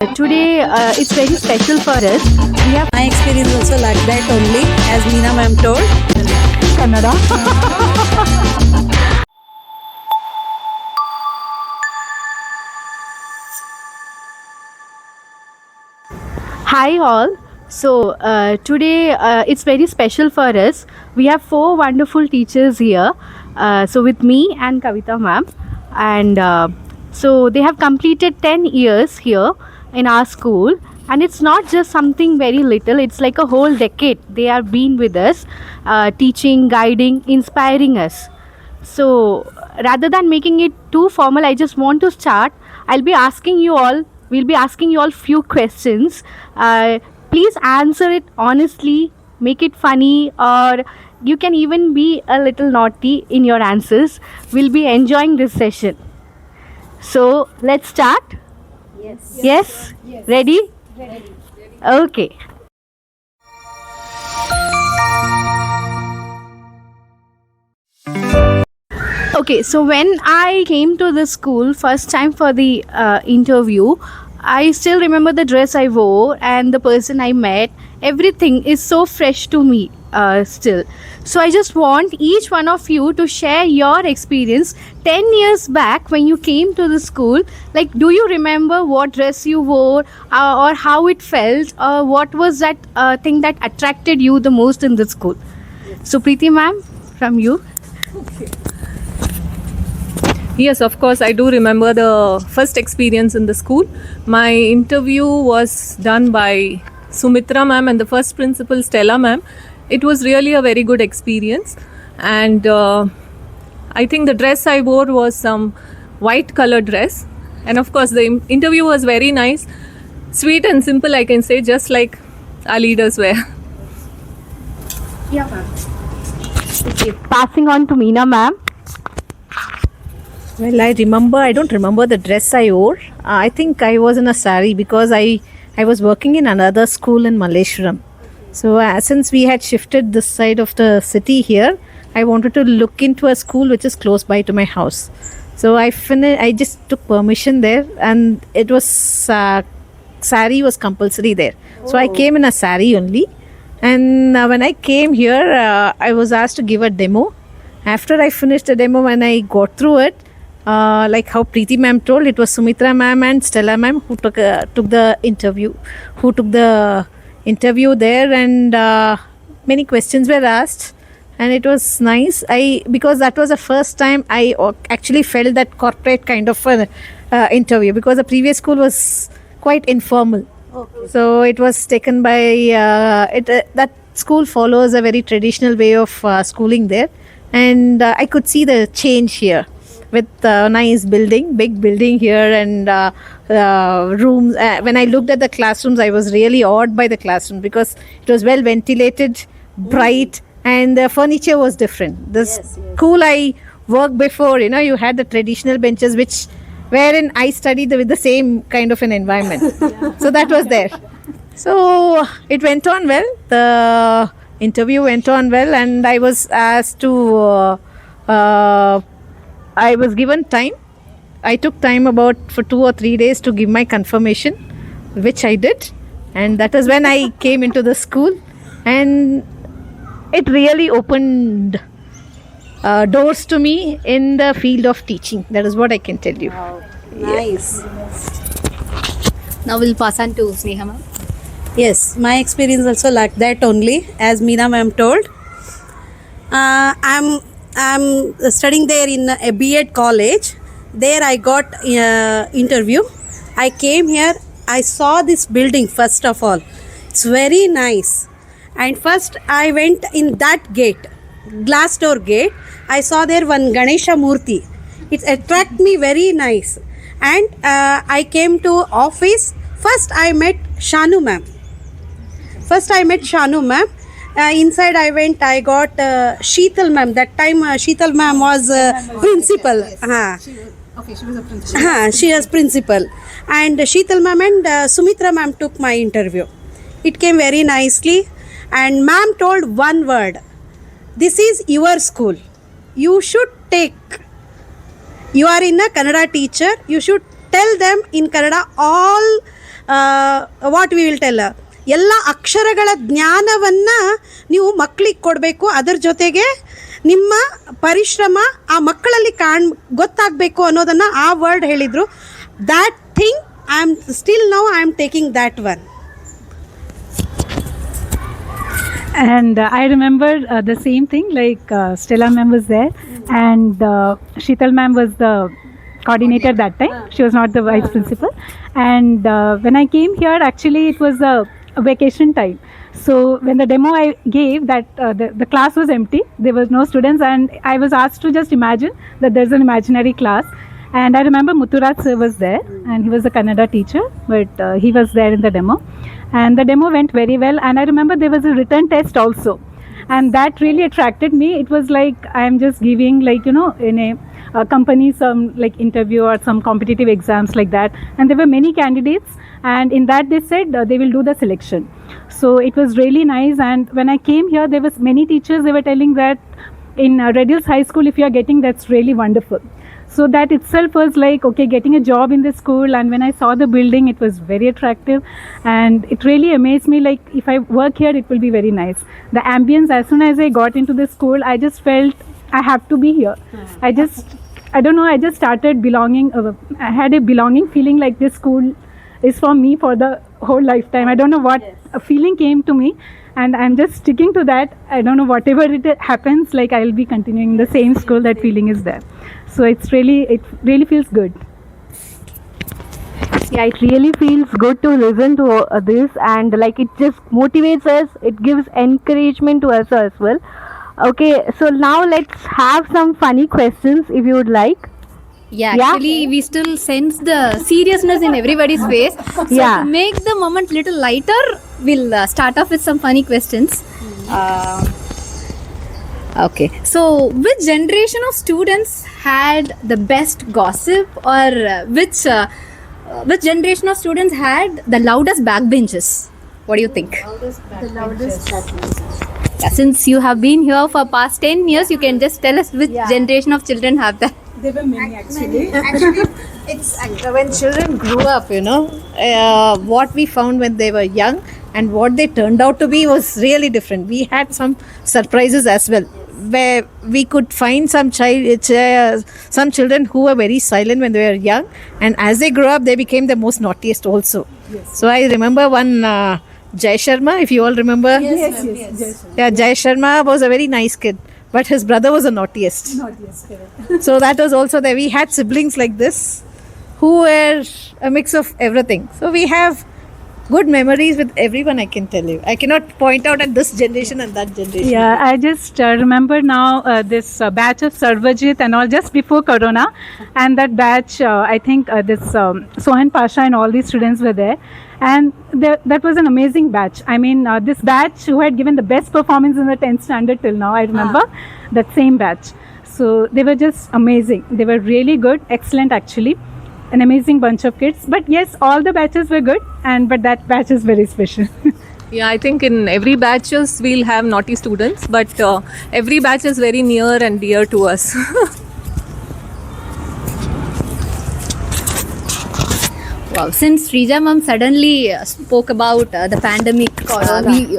Today it's very special for us. We have My experience also like that only, as Meena ma'am told. Kannada. Hi all. Today it's very special for us. We have four wonderful teachers here. With me and Kavita ma'am, and they have completed 10 years here in our school. And it's not just something very little. It's like a whole decade. They have been with us, teaching, guiding, inspiring us. So rather than making it too formal, I just want to start. We'll be asking you all few questions. Please answer it honestly, make it funny, or you can even be a little naughty in your answers. We'll be enjoying this session. So let's start. Yes? Ready? Okay. Okay, so when I came to the school first time for the interview, I still remember the dress I wore and the person I met. Everything is so fresh to me still. So I just want each one of you to share your experience 10 years back when you came to the school. Like, do you remember what dress you wore or how it felt? Or what was that thing that attracted you the most in the school? So, Preeti ma'am, from you. Yes, of course, I do remember the first experience in the school. My interview was done by Sumitra ma'am and the first principal Stella ma'am. It was really a very good experience, and I think the dress I wore was some white color dress, and of course the interview was very nice, sweet and simple, I can say, just like our leaders were. Yeah, ma'am. Okay, passing on to Meena ma'am. Well, I don't remember the dress I wore. I think I was in a sari because I was working in another school in Malleshwaram. So since we had shifted this side of the city here, I wanted to look into a school which is close by to my house. So I just took permission there, and it was sari was compulsory there. So I came in a sari only. And when I came here, I was asked to give a demo. After I finished the demo, when I got through it, like how Preeti ma'am told, it was Sumitra ma'am and Stella ma'am who took the interview there, and many questions were asked, and it was nice. Because that was the first time I actually felt that corporate kind of interview, because the previous school was quite informal. Okay. So it was taken by that school follows a very traditional way of schooling there, and I could see the change here with nice building, big building here, and rooms. When I looked at the classrooms, I was really awed by the classroom because it was well ventilated, bright, and the furniture was different. The school I worked before, you had the traditional benches wherein I studied with the same kind of an environment. So that was there. So it went on well. The interview went on well, and I was asked to I was given time. I took time for 2 or 3 days to give my confirmation, which I did. And that is when I came into the school. And it really opened doors to me in the field of teaching. That is what I can tell you. Wow. Nice. Now we'll pass on to Sneha ma'am. Yes, my experience also like that only, as Meena ma'am told. I'm studying there in a B.Ed college. There I got interview. I came here. I saw this building first of all. It's very nice. And first I went in that gate, glass door gate. I saw there one Ganesha Murthy. It attracted me very nice. And I came to office. First I met Shanu ma'am. Inside I went, I got Sheetal ma'am. That time Sheetal ma'am was principal. She was a principal. She was principal. And Sheetal ma'am and Sumitra ma'am took my interview. It came very nicely. And ma'am told one word. This is your school. You should take. You are in a Kannada teacher. You should tell them in Kannada all what we will tell, ಎಲ್ಲ ಅಕ್ಷರಗಳ ಜ್ಞಾನವನ್ನು ನೀವು ಮಕ್ಕಳಿಗೆ ಕೊಡಬೇಕು. ಅದರ ಜೊತೆಗೆ ನಿಮ್ಮ ಪರಿಶ್ರಮ ಆ ಮಕ್ಕಳಲ್ಲಿ ಗೊತ್ತಾಗಬೇಕು ಅನ್ನೋದನ್ನು ಆ ವರ್ಡ್ ಹೇಳಿದರು. That thing I am still now I am taking that one. And I remember the same thing, like Stella ma'am was there, and Sheetal ma'am was the coordinator that time. She was not the vice principal. And when I came here, actually it was a vacation time. So when the demo I gave, that the class was empty, there was no students, and I was asked to just imagine that there's an imaginary class. And I remember Mutturaj sir was there, and he was a Kannada teacher, but he was there in the demo. And the demo went very well, and I remember there was a written test also, and that really attracted me. It was like I'm just giving, like, you know, in a company some like interview or some competitive exams like that, and there were many candidates, and in that they said they will do the selection. So it was really nice. And when I came here, there was many teachers, they were telling that in Red Hills High School, if you are getting, that's really wonderful. So that itself was like, okay, getting a job in the school. And when I saw the building, it was very attractive, and it really amazed me, like if I work here, it will be very nice. The ambience, as soon as I got into the school, I just felt I have to be here. I don't know, I just started belonging. I had a belonging feeling, like this school is for me for the whole lifetime. I don't know what a feeling came to me, and I'm just sticking to that. I don't know, whatever it happens, like I'll be continuing the same school. That feeling is there. So it really feels good. Yeah, it really feels good to listen to this, and like it just motivates us, it gives encouragement to us as well. Okay, so now let's have some funny questions if you would like. Yeah, actually, we still sense the seriousness in everybody's face. So Yeah. to make the moment little lighter, we'll start off with some funny questions. Okay, so which generation of students had the best gossip, or which generation of students had the loudest backbenches? What do you think? Yeah, since you have been here for past 10 years, you can just tell us which generation of children have that. Actually, it's when children grew up, you know, what we found when they were young and what they turned out to be was really different. We had some surprises as well, where we could find some children who were very silent when they were young, and as they grew up, they became the most naughtiest also. So I remember one Jai Sharma, if you all remember. Yes. Yeah, Jai Sharma was a very nice kid, but his brother was the naughtiest. So that was also there. We had siblings like this who were a mix of everything. So we have good memories with everyone, I can tell you. I cannot point out at this generation and that generation. Yeah, I just remember now this batch of Sarvajit and all just before Corona, and that batch, I think this Sohan Pasha and all these students were there, and that was an amazing batch. I mean, this batch who had given the best performance in the 10th standard till now, I remember that same batch. So they were just amazing. They were really good, excellent actually. An amazing bunch of kids. But yes, all the batches were good, but that batch is very special. Yeah, I think in every batches we'll have naughty students, but every batch is very near and dear to us. Wow, since Srija ma'am suddenly spoke about the pandemic, COVID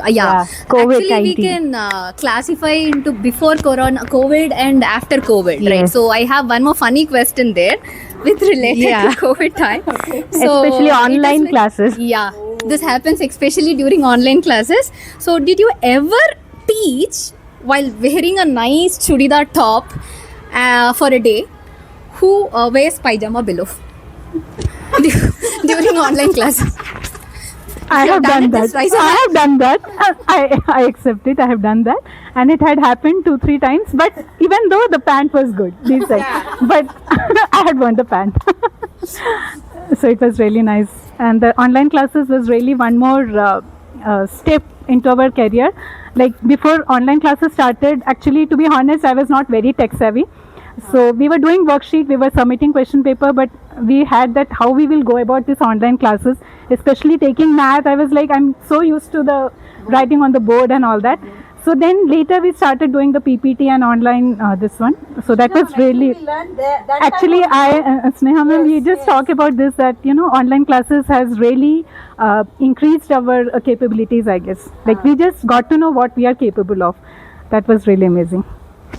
actually 19. we can classify into before Corona, COVID and after COVID, right? Yes. So I have one more funny question there with related to COVID time. So Especially it is online like- classes. Yeah, this happens especially during online classes. So did you ever teach while wearing a nice chudidar top for a day who wears pajama below? During online classes. I have done it that. this twice. I have done that. I accept it. I have done that, and it had happened 2-3 times. But even though the pant was good, these said, but I had worn the pant. So it was really nice, and the online classes was really one more step into our career. Like before online classes started, actually, to be honest, I was not very tech savvy. So we were doing worksheet, we were submitting question paper, but we had that how we will go about this online classes, especially taking math. I was like, I'm so used to the writing on the board and all that. So then later we started doing the PPT and online this one. So that was really actually Sneha ma'am, we just talk about this, that online classes has really increased our capabilities, I guess. Like we just got to know what we are capable of. That was really amazing.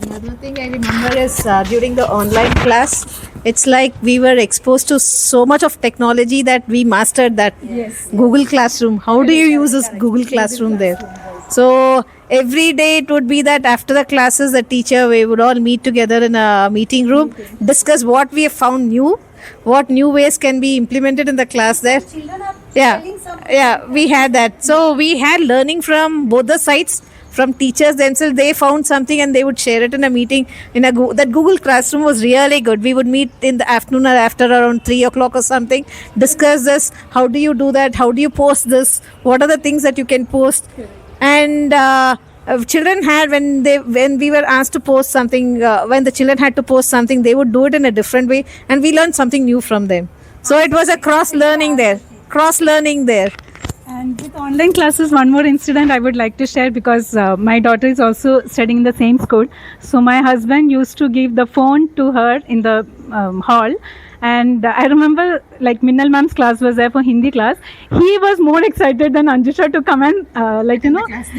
Another thing I remember is during the online class, it's like we were exposed to so much of technology that we mastered that. Yes. Google Classroom. How do you use this Google Classroom there? So every day it would be that after the classes, the teacher, we would all meet together in a meeting room, discuss what we have found new, what new ways can be implemented in the class there. Yeah, we had that. So we had learning from both the sides. From teachers themselves, they found something and they would share it in a meeting. That Google Classroom was really good. We would meet in the afternoon or after around 3 o'clock or something, discuss this. How do you do that? How do you post this? What are the things that you can post? And children had, when we were asked to post something, when the children had to post something, they would do it in a different way, and we learned something new from them. So it was a cross learning there. And with online classes, one more incident I would like to share, because my daughter is also studying in the same school. So my husband used to give the phone to her in the hall. And I remember, like, Minnal ma'am's class was there for Hindi class. He was more excited than Anjusha to come and,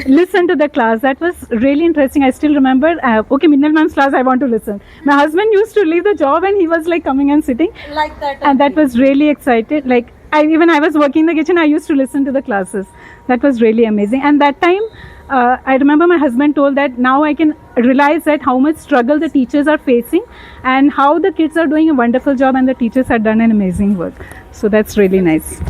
listen to the class. That was really interesting. I still remember, okay, Minnal ma'am's class, I want to listen. My husband used to leave the job and he was like coming and sitting. Like that. And that was really excited. Like, I was working in the kitchen, I used to listen to the classes. That was really amazing. And that time, I remember my husband told that now I can realize that how much struggle the teachers are facing and how the kids are doing a wonderful job and the teachers have done an amazing work. So that's really nice.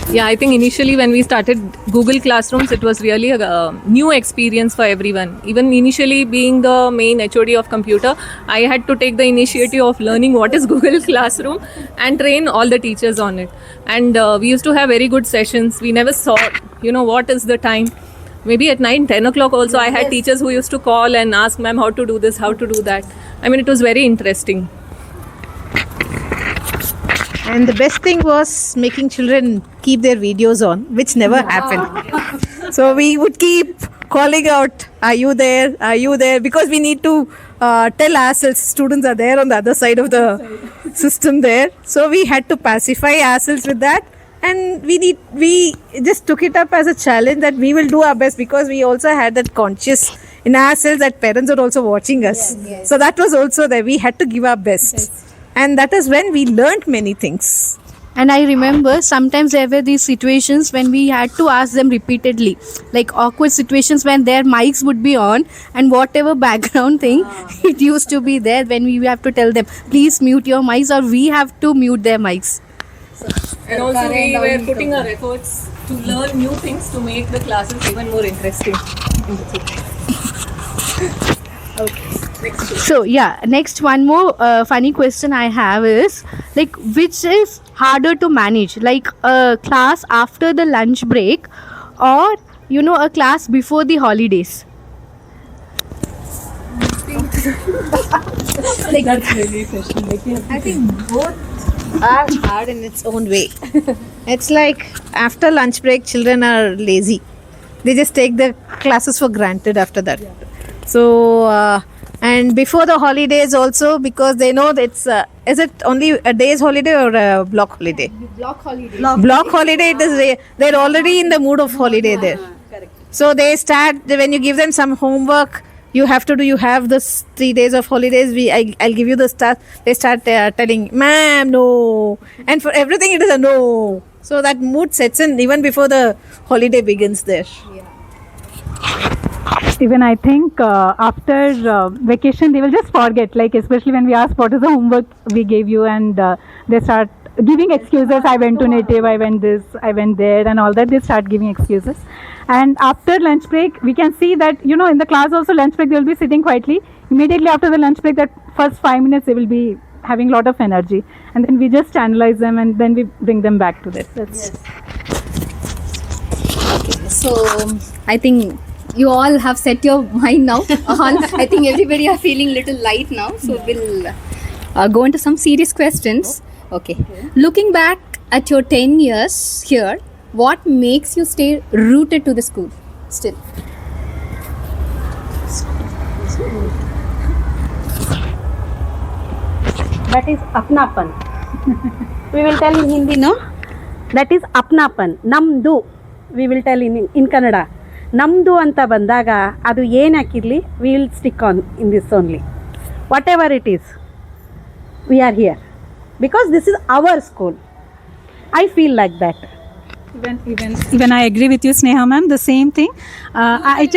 Yeah, I think initially when we started Google Classrooms, it was really a new experience for everyone. Even initially being the main HOD of computer, I had to take the initiative of learning what is Google Classroom and train all the teachers on it. And we used to have very good sessions. We never saw, what is the time. Maybe at 9, 10 o'clock also, I had teachers who used to call and ask, ma'am, how to do this, how to do that. I mean, it was very interesting. And the best thing was making children keep their videos on, which never happened. So we would keep calling out, are you there? Are you there? Because we need to tell ourselves students are there on the other side of the system there. So we had to pacify ourselves with that. And we just took it up as a challenge that we will do our best, because we also had that conscious in ourselves that parents are also watching us. Yes. So that was also there. We had to give our best. Yes. And that is when we learned many things. And I remember sometimes there were these situations when we had to ask them repeatedly, like awkward situations when their mics would be on and whatever background thing, it used to be there when we have to tell them, please mute your mics, or we have to mute their mics. And also we were putting our efforts to learn new things to make the classes even more interesting. Okay. So next one more funny question I have is, like, which is harder to manage, like a class after the lunch break or a class before the holidays? That's really question. I think both are hard in its own way. It's like after lunch break, children are lazy. They just take the classes for granted after that. So and before the holidays also, because they know that is it only a day's holiday or a block holiday? Block holiday. Block holiday. It is they're already in the mood of holiday there. Correct. So they start, when you give them some homework, you have this 3 days of holidays. I'll give you the stuff. They start telling, ma'am, no, and for everything it is a no. So that mood sets in even before the holiday begins there. Even I think after vacation, they will just forget, like especially when we ask what is the homework we gave you, and they start giving excuses. I went to native, I went this, I went there, and all that. They start giving excuses. And after lunch break, we can see that, in the class also, lunch break, they will be sitting quietly. Immediately after the lunch break, that first 5 minutes, they will be having a lot of energy. And then we just analyze them and then we bring them back to this. Okay, so I think you all have set your mind now on. I think everybody are feeling little light now. So we'll go into some serious questions. Okay. Looking back at your 10 years here, what makes you stay rooted to the school still? That is apnapan. We will tell in Hindi, no? That is apnapan. Namdu. We will tell in Kannada. Namdu anta bandaga adu ಏನು ಹಾಕಿರಲಿ we will stick on in this only. Whatever it is, we are here because this is our school. I feel like that. Even I agree with you, Sneha ma'am. The same thing. I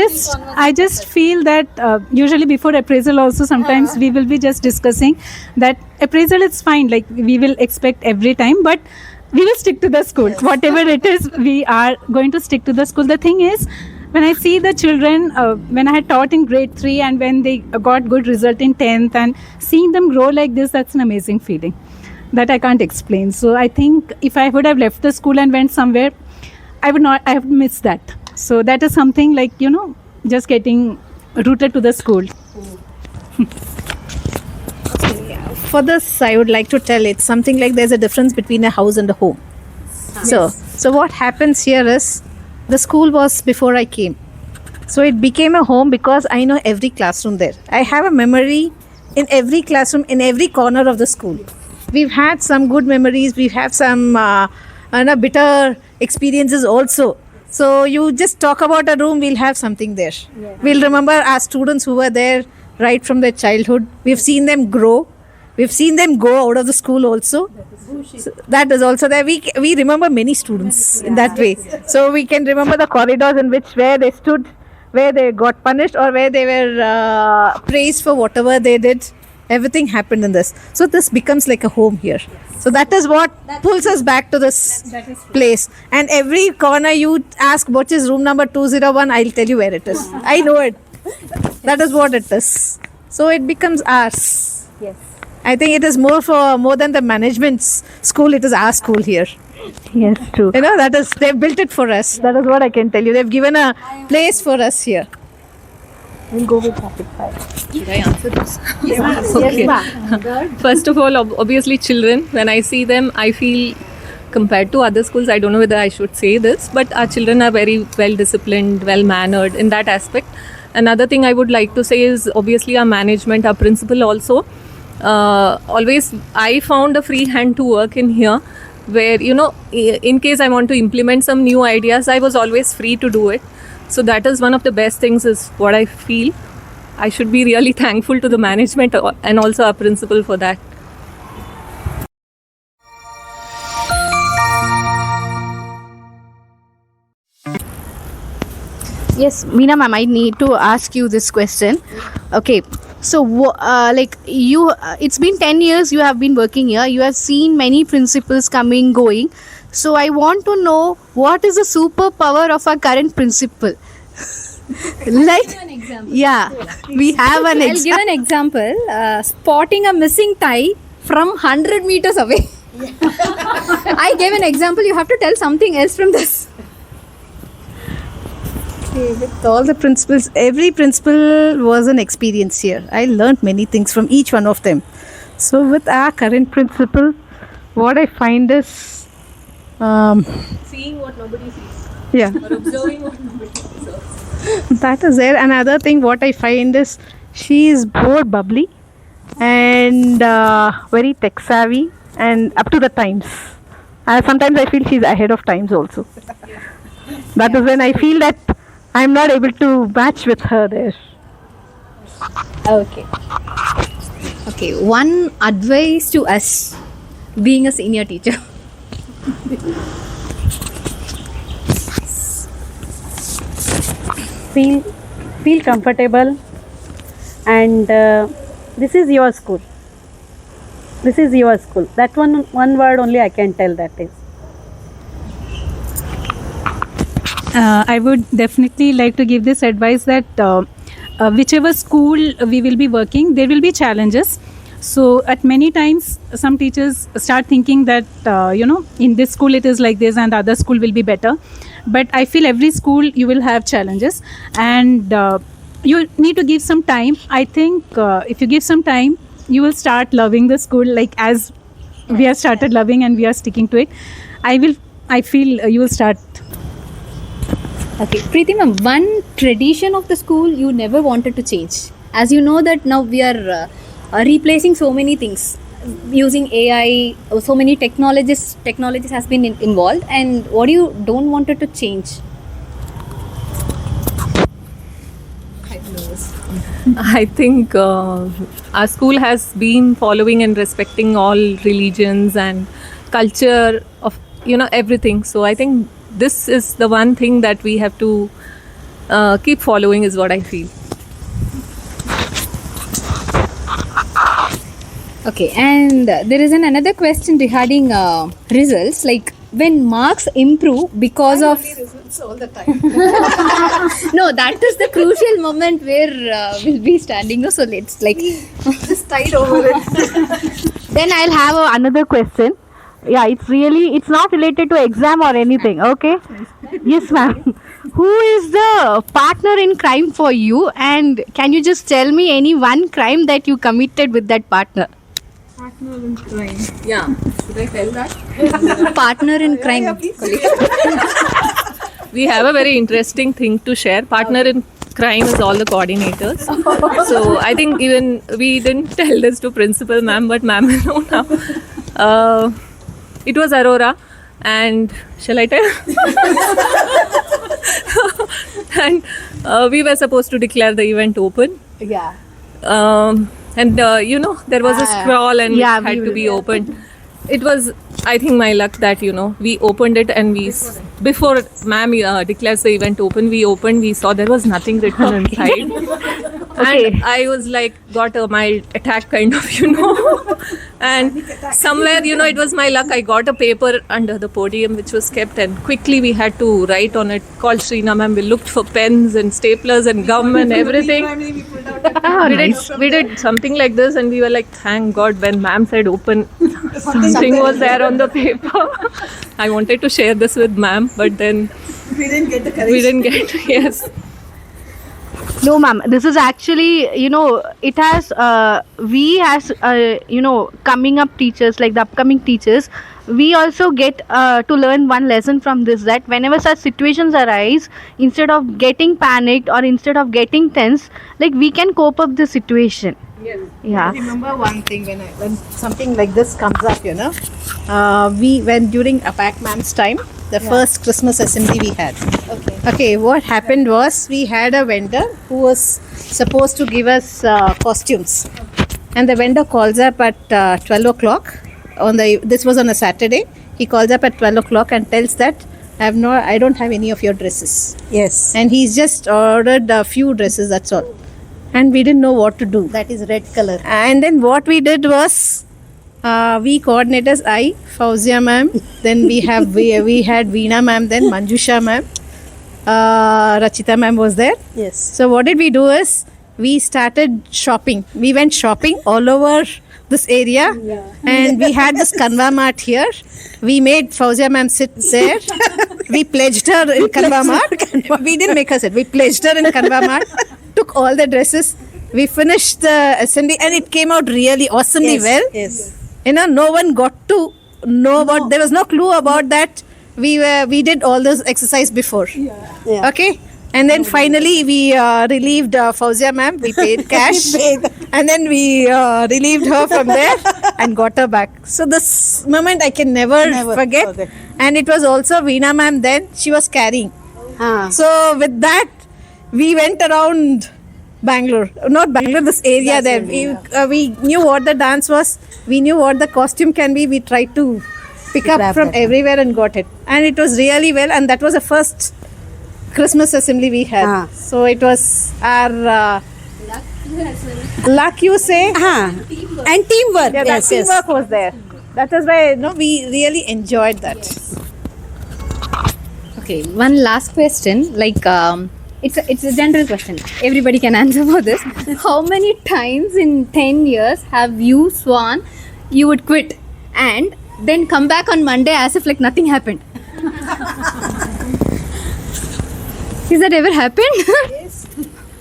just feel that usually before appraisal also sometimes we will be just discussing that appraisal is fine. Like we will expect every time, but we will stick to the school. Whatever it is, we are going to stick to the school. The thing is, when I see the children, when I had taught in grade 3 and when they got good result in 10th and seeing them grow like this, that's an amazing feeling that I can't explain. So I think if I would have left the school and went somewhere, I have missed that. So that is something like, just getting rooted to the school. For this, I would like to tell it's something like there's a difference between a house and a home. So what happens here is the school was before I came. So it became a home because I know every classroom there. I have a memory in every classroom, in every corner of the school. We've had some good memories. We've had some bitter experiences also. So you just talk about a room, we'll have something there. We'll remember our students who were there right from their childhood. We've seen them grow. We've seen them go out of the school also. So that is also there. We remember many students in that way. So we can remember the corridors in which where they stood, where they got punished or where they were praised for whatever they did. Everything happened in this. So this becomes like a home here. So that is what pulls us back to this place. And every corner you ask what is room number 201, I'll tell you where it is. I know it. That is what it is. So it becomes ours. Yes. I think it is more than the management's school. It is our school here. Yes, true. They've built it for us. That is what I can tell you. They've given a place for us here. We'll go with rapid fire. Should I answer this? Yes, ma'am. First of all, obviously children, when I see them, I feel compared to other schools, I don't know whether I should say this, but our children are very well disciplined, well mannered in that aspect. Another thing I would like to say is obviously our management, our principal also. Always I found a free hand to work in here where in case I want to implement some new ideas, I was always free to do it. So that is one of the best things is what I feel. I should be really thankful to the management and also our principal for that. Yes, Meena ma'am, I need to ask you this question. Okay, so it's been 10 years you have been working here. You have seen many principals coming, going. So I want to know what is the superpower of our current principal? An example. Yeah, we have an I'll give an example. Spotting a missing tie from 100 meters away. I gave an example. You have to tell something else from this. With all the principals, every principal was an experience here. I learned many things from each one of them. So with our current principal, what I find is Seeing what nobody sees. yeah, Or observing what nobody observes. that is there. Another thing what I find is she is more bubbly and very tech savvy and up to the times. Sometimes I feel she's ahead of times also. That is when I feel that I'm not able to match with her there. Okay, one advice to us being a senior teacher. Feel comfortable, and this is your school. This is your school. That one word only I can tell, that is. I would definitely like to give this advice that whichever school we will be working, there will be challenges. So at many times, some teachers start thinking that, in this school it is like this and the other school will be better. But I feel every school you will have challenges and you need to give some time. I think if you give some time, you will start loving the school like as we have started loving and we are sticking to it. I feel you will start. Okay, Preeti ma'am, one tradition of the school you never wanted to change. As you know that now we are replacing so many things. using AI, so many technologies has been involved, and what do you don't wanted to change? I think our school has been following and respecting all religions and culture of everything. So I think this is the one thing that we have to keep following, is what I feel. Okay, and there is another question regarding results. Like, when marks improve because of Results all the time. no, that is the crucial moment where we'll be standing. No, so let's like Just tied over it. Then I'll have another question. Yeah, it's not related to exam or anything. Okay. Yes, ma'am. Who is the partner in crime for you? And can you just tell me any one crime that you committed with that partner? Yeah, should I tell that? partner in crime. We have a very interesting thing to share. Partner in crime is all the coordinators. So I think even we didn't tell this to principal ma'am, but ma'am will know now. It was Aurora, and shall I tell? And we were supposed to declare the event open. Yeah. And there was a scroll and yeah, it had we to be opened. It was, I think, my luck that we opened it, and before ma'am declares the event open, we saw there was nothing written inside. And I was like, got a mild attack kind of, and somewhere, it was my luck, I got a paper under the podium which was kept, and quickly we had to write on it, called Sreena ma'am. We looked for pens and staplers and gum and everything. We did something like this, and we were like, thank God, when ma'am said open, something was there on the paper. I wanted to share this with ma'am, but then We didn't get the courage. we didn't get, yes. No, ma'am. This is actually, it has, we as, coming up teachers, like the upcoming teachers, we also get to learn one lesson from this, that whenever such situations arise, instead of getting panicked or instead of getting tense, like we can cope up the situation. Yeah. I remember one thing when something like this comes up, we when during APAC ma'am's time, the first Christmas assembly we had. Okay, what happened was we had a vendor who was supposed to give us costumes, and the vendor calls up at 12 o'clock this was on a Saturday. He calls up at 12 o'clock and tells that I don't have any of your dresses. Yes. And he's just ordered a few dresses, that's all. And we didn't know what to do. That is red color. And then what we did was, we coordinators, I, Fauzia ma'am, then we had Veena ma'am, then Manjusha ma'am, Rachita ma'am was there. Yes. So what did we do is, we started shopping. We went shopping all over this area, and we had this Kanva mart here. We made Fauzia ma'am sit there. We pledged her in Kanva mart. We didn't make her sit. We pledged her in Kanva mart. Took all the dresses. We finished the assembly, and it came out really awesomely well. Yes. No one got to know about. There was no clue about that. We did all this exercise before. Yeah. Okay. And then finally we relieved Fauzia ma'am. We paid cash, and then we relieved her from there and got her back. So this moment I can never forget. And it was also Veena ma'am. Then she was carrying. So with that, we went around Bangalore, not Bangalore, this area there. We knew what the dance was. We knew what the costume can be. We tried to pick up from everywhere and got it. And it was really well. And that was the first Christmas assembly we had. So it was our luck, you say? And teamwork. Yeah, that teamwork was there. That is why we really enjoyed that. Okay, one last question. Like, it's a general question. Everybody can answer for this. How many times in 10 years have you sworn you would quit and then come back on Monday as if like nothing happened? Has that ever happened?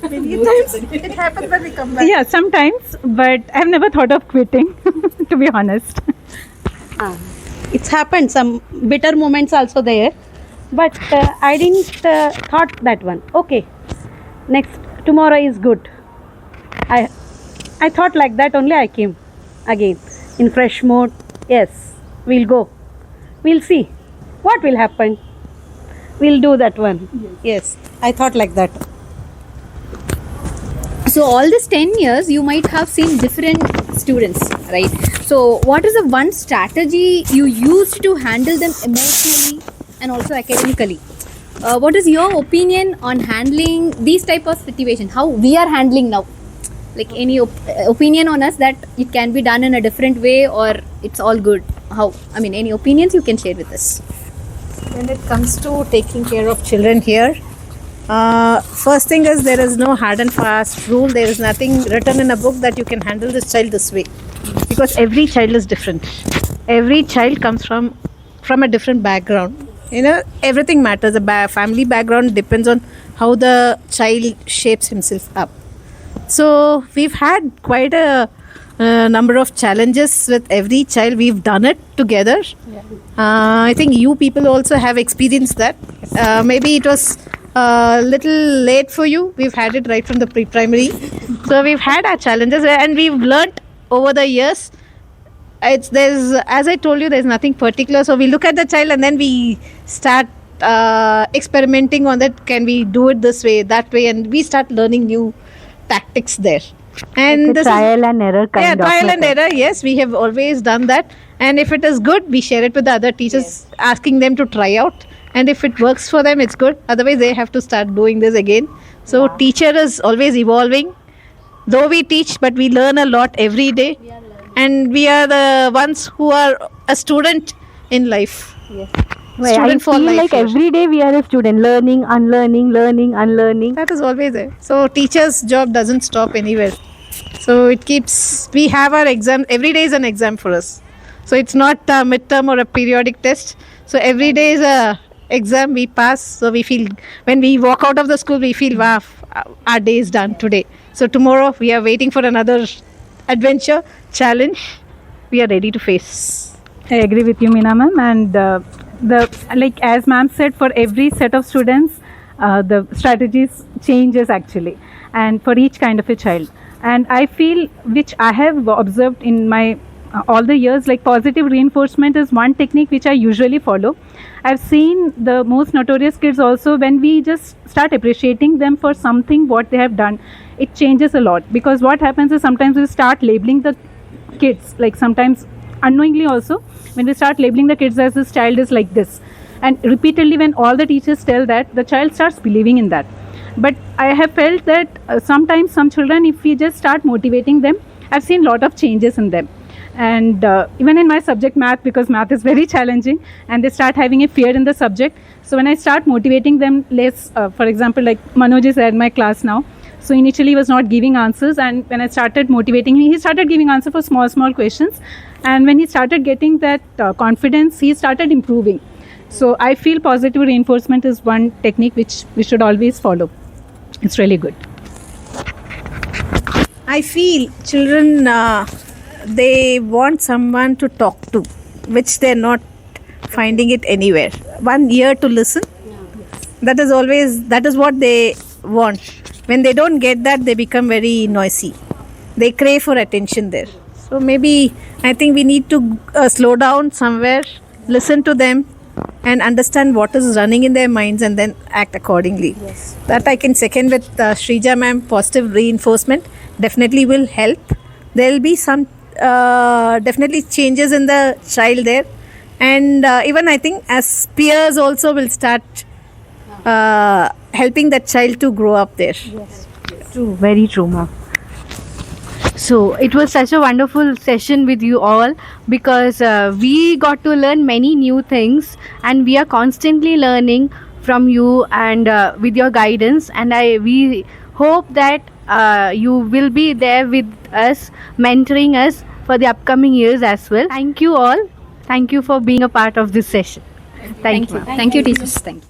It happens when we come back. Yeah, sometimes, but I've never thought of quitting, to be honest. It's happened. Some bitter moments also there. But I didn't thought that one. Okay. Next, tomorrow is good. I thought like that only I came again. in fresh mode. Yes, we'll go. We'll see what will happen. We'll do that one. Yes, I thought like that. So all this 10 years, you might have seen different students, right? So what is the one strategy you used to handle them emotionally and also academically? What is your opinion on handling these type of situation? How we are handling now? Like any opinion on us that it can be done in a different way or it's all good? How? I mean, any opinions you can share with us? When it comes to taking care of children here, first thing is there is no hard and fast rule. There is nothing written in a book that you can handle this child this way, because every child is different. Every child comes from a different background. Everything matters. The family background depends on how the child shapes himself up. So we've had quite a number of challenges with every child. We've done it together. I think you people also have experienced that. Maybe it was a little late for you. We've had it right from the pre-primary. So we've had our challenges and we've learnt over the years. As I told you, there's nothing particular. So we look at the child and then we start experimenting on that. Can we do it this way, that way? And we start learning new tactics there. And Like a trial and error kind of trial and method. error. Yes, we have always done that. And if it is good, we share it with the other teachers, asking them to try out. And if it works for them, it's good. Otherwise, they have to start doing this again. So teacher is always evolving. Though we teach, but we learn a lot every day. And we are the ones who are a student in life. Well, I Student for feel life like here. every day we are a student, learning, unlearning, learning, unlearning. That is always there. So teacher's job doesn't stop anywhere. So it keeps, we have our exam, every day is an exam for us. So it's not a midterm or a periodic test. So every day is a exam we pass. So we feel, when we walk out of the school, we feel, wow, our day is done today. So tomorrow we are waiting for another adventure, challenge. We are ready to face. I agree with you, Meena ma'am. And as ma'am said, for every set of students, the strategies changes actually, and for each kind of a child. And I feel, which I have observed in my all the years, like positive reinforcement is one technique which I usually follow. I've seen the most notorious kids also, when we just start appreciating them for something what they have done, it changes a lot. Because what happens is sometimes we start labeling the kids, like sometimes unknowingly also, when we start labeling the kids as this child is like this, and repeatedly when all the teachers tell that, the child starts believing in that. But I have felt that sometimes some children, if we just start motivating them, I've seen a lot of changes in them. And even in my subject math, because math is very challenging and they start having a fear in the subject, so when I start motivating them less, for example, like Manoj is in my class now, so initially he was not giving answers, and when I started motivating him, he started giving answer for small questions, and when he started getting that confidence, he started improving. So I feel positive reinforcement is one technique which we should always follow. It's really good. I feel children, they want someone to talk to, which they're not finding it anywhere. One ear to listen. That is what they want. When they don't get that, they become very noisy. They crave for attention there. So maybe I think we need to slow down somewhere, listen to them, and understand what is running in their minds and then act accordingly. Yes. That I can second with Shrija ma'am. Positive reinforcement definitely will help. There will be some definitely changes in the child there, and even I think as peers also will start helping that child to grow up there. True, very true, ma'am. So it was such a wonderful session with you all, because we got to learn many new things, and we are constantly learning from you and with your guidance, and we hope that you will be there with us, mentoring us for the upcoming years as well. Thank you all. Thank you for being a part of this session. Thank you. Thank you, teachers. Thank you.